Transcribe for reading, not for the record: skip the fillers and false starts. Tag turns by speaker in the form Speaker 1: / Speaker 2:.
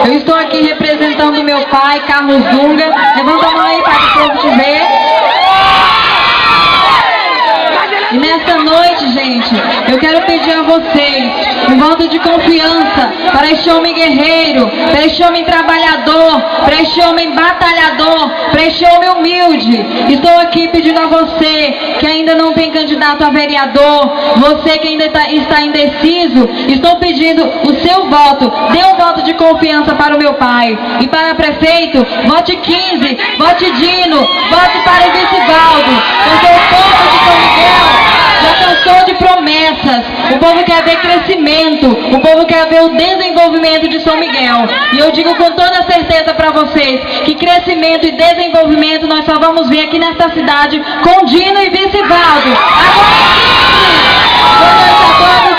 Speaker 1: Eu estou aqui representando meu pai, Carlos Dunga. Levanta a mão aí para o povo te ver. E nessa noite, gente, eu quero pedir a vocês um voto de confiança para este homem guerreiro, para este homem trabalhador, para este homem batalhador, para este homem humilde. Estou aqui pedindo a você que ainda não tem candidato a vereador, você que ainda está indeciso, estou pedindo o seu voto. Dê um voto de confiança para o meu pai. E para prefeito, vote 15, vote Dino, vote para o vice-Valdo, porque o povo de São Miguel já cansou de promessas. O povo quer ver crescimento, o povo quer ver o desenvolvimento de São Miguel. E eu digo com toda certeza para vocês que crescimento e desenvolvimento nós só vamos ver aqui nesta cidade com Dino e vice-Valdo. Agora sim! Boa noite a todos.